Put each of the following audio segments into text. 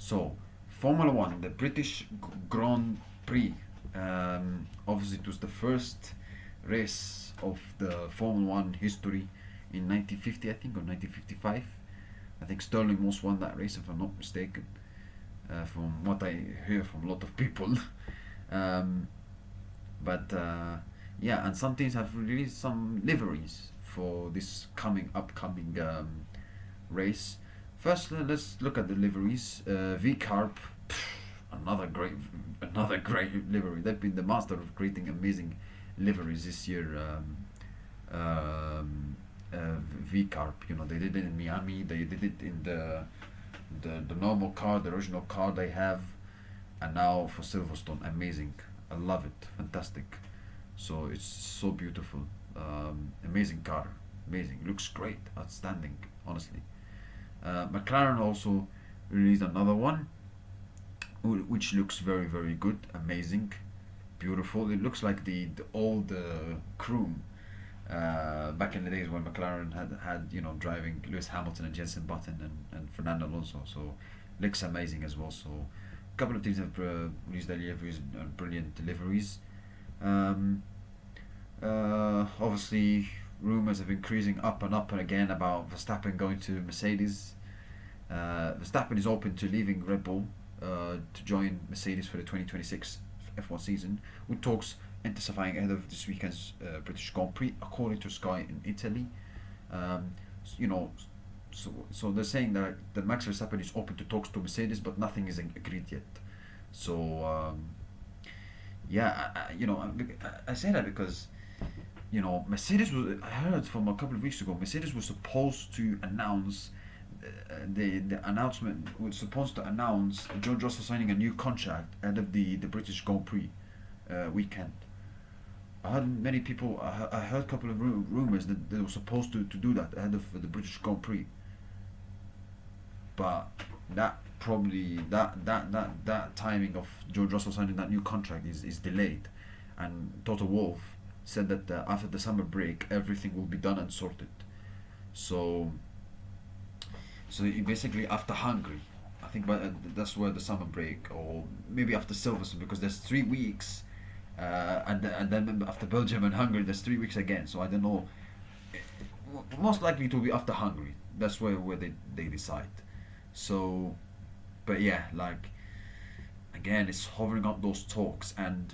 So, Formula One, the British Grand Prix. Obviously, it was the first race of the Formula One history in 1950, I think, or 1955. I think Sterling Moss won that race, if I'm not mistaken, from what I hear from a lot of people. um, but yeah, and some teams have released some liveries for this upcoming race. First, let's look at the liveries. V Carp, another great livery. They've been the master of creating amazing liveries this year. V Carp, they did it in Miami. They did it in the normal car, the original car they have, and now for Silverstone, amazing. I love it, fantastic. So it's so beautiful, amazing car, amazing. Looks great, outstanding, honestly. McLaren also released another one, which looks very very good, amazing, beautiful. It looks like the old crew back in the days when McLaren had driving Lewis Hamilton and Jenson Button and Fernando Alonso. So looks amazing as well. So a couple of teams have released their liveries and brilliant deliveries. Um, Obviously, rumors have increasing up and up and again about Verstappen going to Mercedes. Verstappen is open to leaving Red Bull to join Mercedes for the 2026 F1 season, with talks intensifying ahead of this weekend's British Grand Prix, according to Sky in Italy. Um, you know, so they're saying that Max Verstappen is open to talks to Mercedes, but nothing is agreed yet. So yeah, I say that because Mercedes was. I heard from a couple of weeks ago, Mercedes was supposed to announce. The announcement was supposed to announce George Russell signing a new contract ahead of the British Grand Prix weekend. I heard many people. I heard a couple of rumors that they were supposed to do that ahead of the British Grand Prix, but that timing of George Russell signing that new contract is delayed, and Toto Wolff said that after the summer break everything will be done and sorted. So basically after Hungary, I think, but that's where the summer break, or maybe after Silverstone, because there's 3 weeks, and then after Belgium and Hungary there's 3 weeks again. So I don't know. Most likely it will be after Hungary. That's where they decide. So, but yeah, like again, it's hovering up those talks, and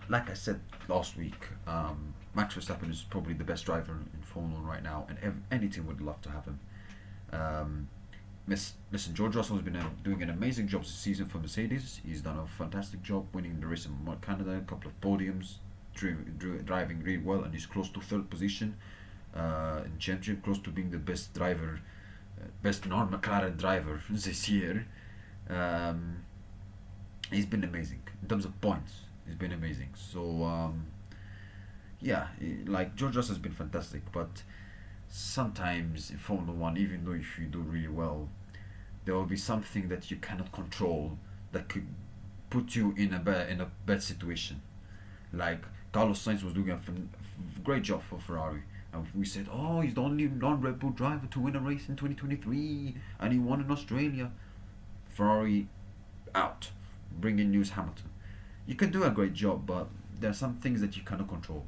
like I said last week, Max Verstappen is probably the best driver in Formula One right now, and any team would love to have him. Um, Listen, George Russell has been doing an amazing job this season for Mercedes. He's done a fantastic job winning the race in Canada, a couple of podiums, driving really well, and he's close to third position in championship, close to being the best driver, best non-McLaren driver this year. Um, he's been amazing in terms of points. He's been amazing. So yeah, like George Russell has been fantastic, but sometimes in Formula One, even though if you do really well, there will be something that you cannot control that could put you in a bad situation. Like Carlos Sainz was doing a great job for Ferrari, and we said, oh, he's the only non-Red Bull driver to win a race in 2023, and he won in Australia. Ferrari out, bring in Lewis Hamilton. You can do a great job, but there are some things that you cannot control.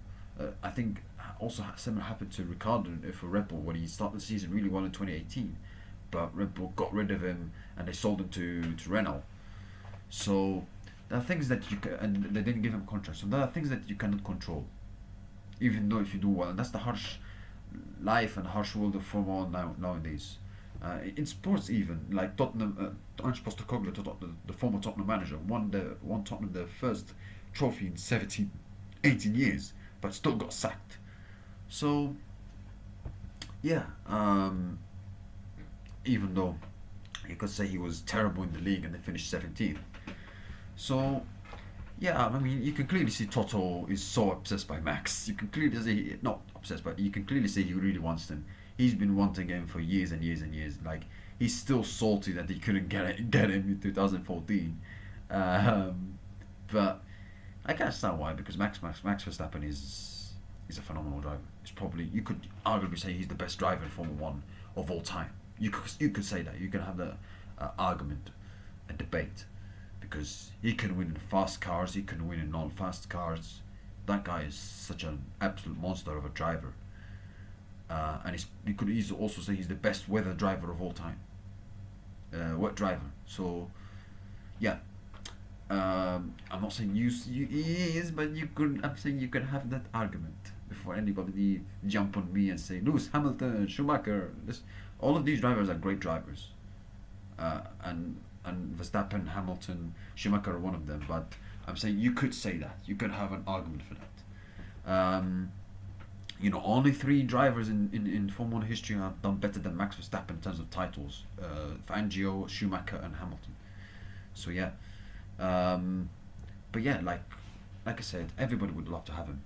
I think also similar happened to Ricardo for Red Bull when he started the season really well in 2018, but Red Bull got rid of him and they sold him to Renault. So there are things that and they didn't give him a contract. So there are things that you cannot control, even though if you do well. And that's the harsh life and harsh world of Formula One nowadays. In sports, even like Tottenham, Ange Postecoglou, the former Tottenham manager, won Tottenham their first trophy in 17, 18 years, but still got sacked. So yeah, even though you could say he was terrible in the league and they finished 17th. So yeah, I mean, you can clearly see Toto is so obsessed by Max. You can clearly say, not obsessed, but you can clearly see he really wants him. He's been wanting him for years and years and years. Like, he's still salty that he couldn't get him in 2014. But I can understand why, because Max Verstappen is a phenomenal driver. It's probably, you could arguably say he's the best driver in Formula One of all time. You could say that. You can have the argument. a debate because he can win in fast cars, he can win in non-fast cars. That guy is such an absolute monster of a driver, and you could easily also say he's the best weather driver of all time, wet driver. So, yeah, I'm not saying he is, but you could. I'm saying you could have that argument before anybody jump on me and say Lewis Hamilton, Schumacher. All of these drivers are great drivers, and Verstappen, Hamilton, Schumacher are one of them. But I'm saying you could say that. You could have an argument for that. Only three drivers in Formula 1 history have done better than Max Verstappen in terms of titles: Fangio, Schumacher, and Hamilton. So yeah, but yeah, like I said, everybody would love to have him.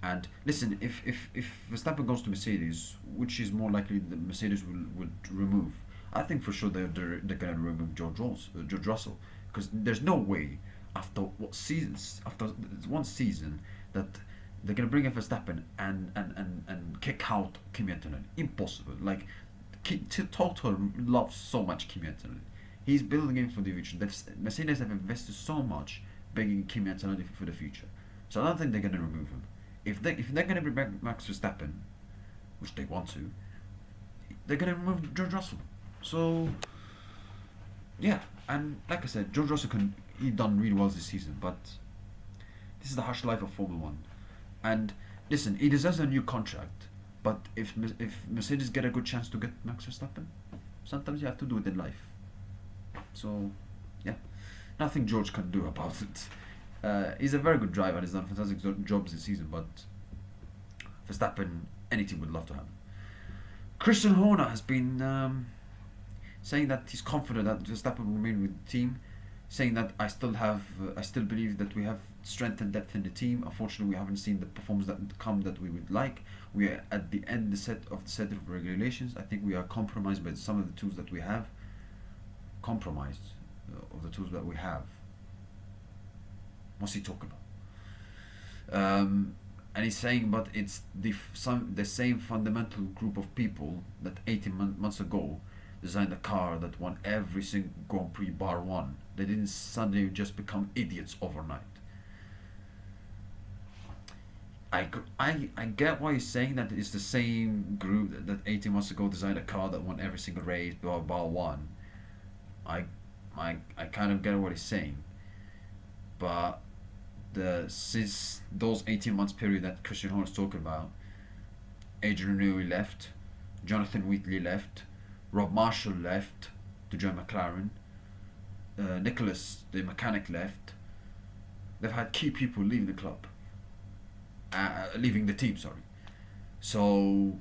And listen, if Verstappen goes to Mercedes, which is more likely that Mercedes would remove, I think for sure they're gonna remove George Russell, because there's no way after one season that they're gonna bring in Verstappen and kick out Kimi Antonelli. Impossible. Like Toto loves so much Kimi Antonelli. He's building him for the future. Mercedes have invested so much bringing Kimi Antonelli for the future. So I don't think they're gonna remove him. If they're gonna bring back Max Verstappen, which they want to, they're gonna remove George Russell. So yeah, and like I said, George Russell he done really well this season, but this is the harsh life of Formula One. And listen, he deserves a new contract. But if Mercedes get a good chance to get Max Verstappen, sometimes you have to do it in life. So yeah, nothing George can do about it. He's a very good driver and he's done fantastic jobs this season, but Verstappen, any team would love to have him. Christian Horner has been saying that he's confident that Verstappen will remain with the team, saying that I still believe that we have strength and depth in the team. Unfortunately, we haven't seen the performance that we would like. We are at the end of the set of regulations. I think we are compromised by some of the tools that we have. Compromised of the tools that we have. What's he talking about? And he's saying, but it's the same fundamental group of people that 18 months ago designed a car that won every single Grand Prix bar one. They didn't suddenly just become idiots overnight. I get why he's saying that it's the same group that 18 months ago designed a car that won every single race bar one. I kind of get what he's saying, but since those 18 months period that Christian Horner's talking about, Adrian Newey left, Jonathan Wheatley left, Rob Marshall left to join McLaren, Nicholas the mechanic left. They've had key people leaving the club, leaving the team. Sorry. So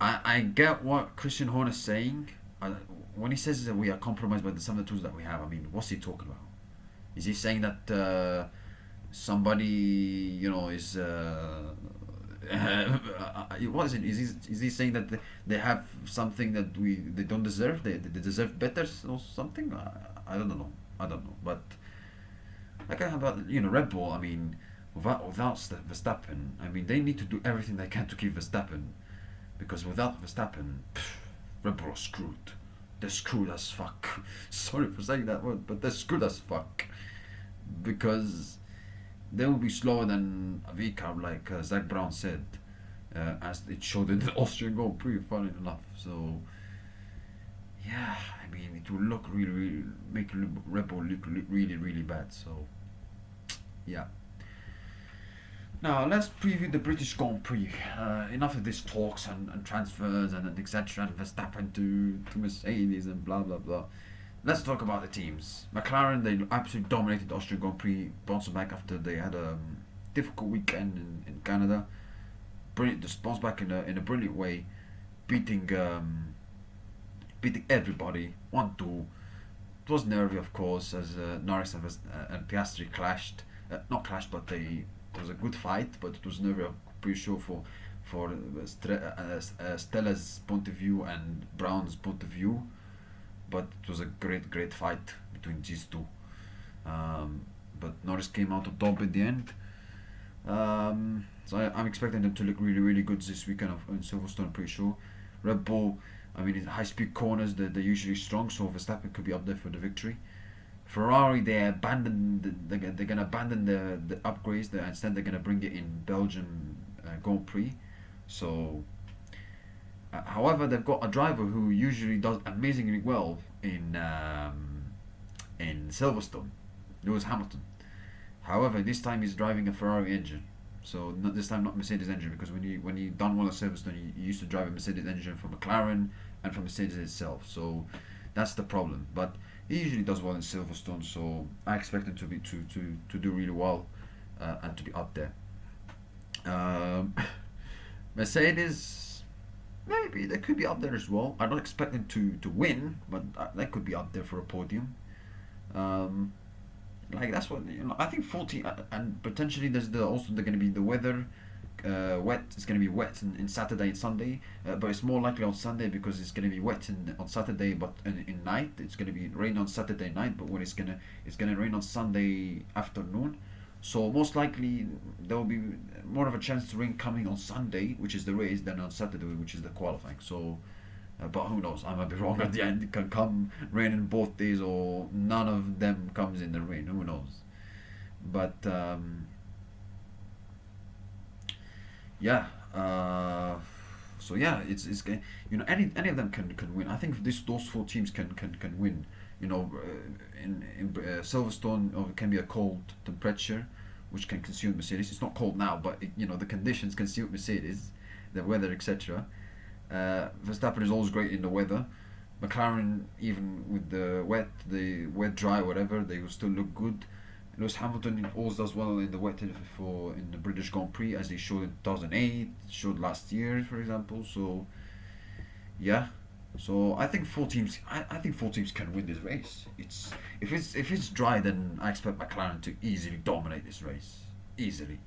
I get what Christian Horner's saying. When he says that we are compromised by some of the tools that we have, I mean, what's he talking about? Is he saying that somebody, is what is it? Is he saying that they have something that they don't deserve? They deserve better or something? I don't know. But like about Red Bull. I mean, without Verstappen, I mean they need to do everything they can to keep Verstappen, because without Verstappen, Red Bull are screwed. They're screwed as fuck. Sorry for saying that word, but they're screwed as fuck, because they will be slower than a VCARB, like Zach Brown said, as it showed in the Austrian Grand Prix, funny enough. So, yeah, I mean, it will look really make Red Bull look really, really bad. So, yeah. Now, let's preview the British Grand Prix. Enough of these talks and transfers and etc. and Verstappen to Mercedes and blah, blah, blah. Let's talk about the teams. McLaren, they absolutely dominated the Austrian Grand Prix, bounced back after they had a difficult weekend in Canada. Brilliant, just bounced back in a brilliant way, beating everybody 1-2. It was nervy, of course, as Norris and Piastri clashed. Not clashed, but it was a good fight, but it was nervy, I'm pretty sure, for Stella's point of view and Brown's point of view. But it was a great fight between these two. But Norris came out on top in the end. So I'm expecting them to look really, really good this weekend in Silverstone, I'm pretty sure. Red Bull, I mean, in high-speed corners, they're usually strong, so Verstappen could be up there for the victory. Ferrari, they're gonna abandon the upgrades. Instead, they're gonna bring it in Belgium Grand Prix. So, however, they've got a driver who usually does amazingly well in Silverstone, Lewis Hamilton. However, this time he's driving a Ferrari engine. So not this time, not Mercedes engine, because when he done well at Silverstone, he used to drive a Mercedes engine from McLaren and from Mercedes itself. So that's the problem. But he usually does well in Silverstone, so I expect him to do really well and to be up there. Um, Mercedes, maybe they could be up there as well. I don't expect them to win, but they could be up there for a podium. Um, like that's what I think. 40 and potentially there's also going to be the weather. Wet. It's going to be wet in Saturday and Sunday, but it's more likely on Sunday because it's going to be wet on Saturday, but in night it's going to be rain on Saturday night. But when it's gonna rain on Sunday afternoon, so most likely there will be more of a chance to rain coming on Sunday, which is the race, than on Saturday, which is the qualifying. So, but who knows? I might be wrong at the end. It can come rain in both days, or none of them comes in the rain. Who knows? But yeah. So yeah, it's any of them can win. I think those four teams can win. In Silverstone, it can be a cold temperature, which can consume Mercedes. It's not cold now, but the conditions can suit Mercedes, the weather, etc. Verstappen is always great in the weather. McLaren, even with the wet, dry, whatever, they will still look good. Lewis Hamilton always does well in the wet in the British Grand Prix, as they showed in 2008, showed last year, for example. So, yeah. So I think four teams. I think four teams can win this race. If it's dry, then I expect McLaren to easily dominate this race, easily.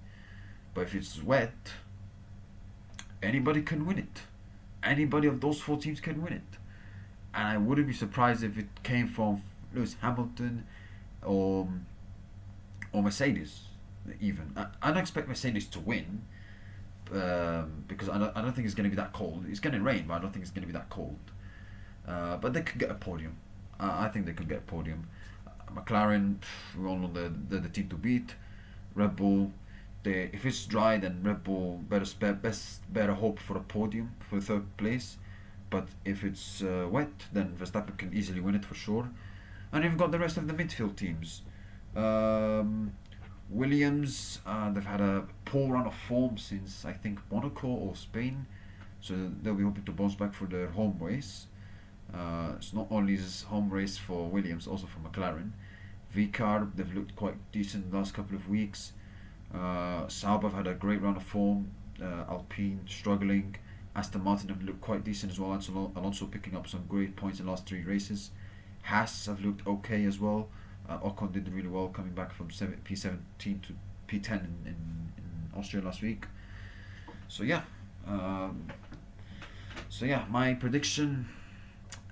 But if it's wet, anybody can win it. Anybody of those four teams can win it, and I wouldn't be surprised if it came from Lewis Hamilton, or Mercedes. Even I don't expect Mercedes to win, because I don't think it's going to be that cold. It's going to rain, but I don't think it's going to be that cold. But they could get a podium. I think they could get a podium. McLaren, we all know the team to beat. Red Bull, if it's dry, then Red Bull better hope for a podium for the third place. But if it's wet, then Verstappen can easily win it for sure. And you've got the rest of the midfield teams. Williams, they've had a poor run of form since I think Monaco or Spain, so they'll be hoping to bounce back for their home race. It's not only his home race for Williams, also for McLaren. VCARB, they've looked quite decent the last couple of weeks. Sauber have had a great run of form. Alpine struggling. Aston Martin have looked quite decent as well. Alonso picking up some great points in the last three races. Haas have looked okay as well. Ocon did really well coming back from P17 to P10 in Austria last week. So yeah, my prediction.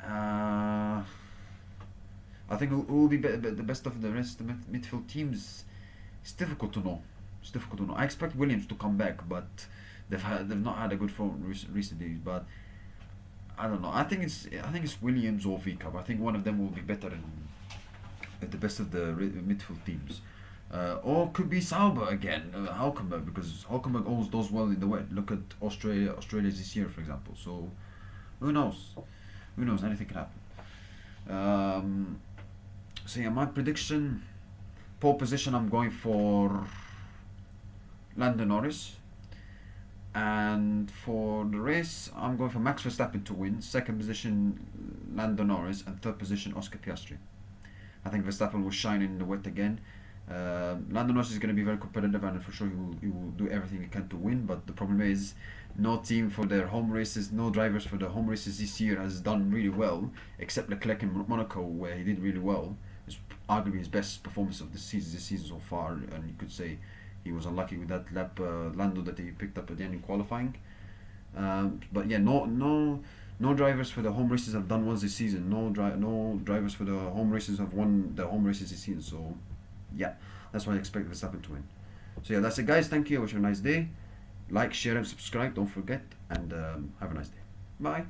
I think it will be the best of the rest of the midfield teams. It's difficult to know. I expect Williams to come back, but they've not had a good form recently. But I don't know. I think it's Williams or VCAP. I think one of them will be better at the best of the midfield teams. Or could be Sauber again, Hulkenberg, because Hulkenberg always does well in the wet. Look at Australia this year, for example. So who knows? Anything can happen. So yeah, my prediction, pole position, I'm going for Lando Norris. And for the race, I'm going for Max Verstappen to win. Second position, Lando Norris, and third position, Oscar Piastri. I think Verstappen will shine in the wet again. Lando Norris is going to be very competitive, and for sure he will do everything he can to win. But the problem is, no team for their home races, no drivers for the home races this year has done really well, except Leclerc in Monaco, where he did really well. It's arguably his best performance of this season so far, and you could say he was unlucky with that lap Lando that he picked up at the end in qualifying. But yeah, no drivers for the home races have done well this season. No drivers for the home races have won the home races this season. So yeah, that's why I expect Verstappen to win. So yeah, that's it, guys. Thank you. I wish you a nice day. Like, share, and subscribe. Don't forget. And have a nice day. Bye.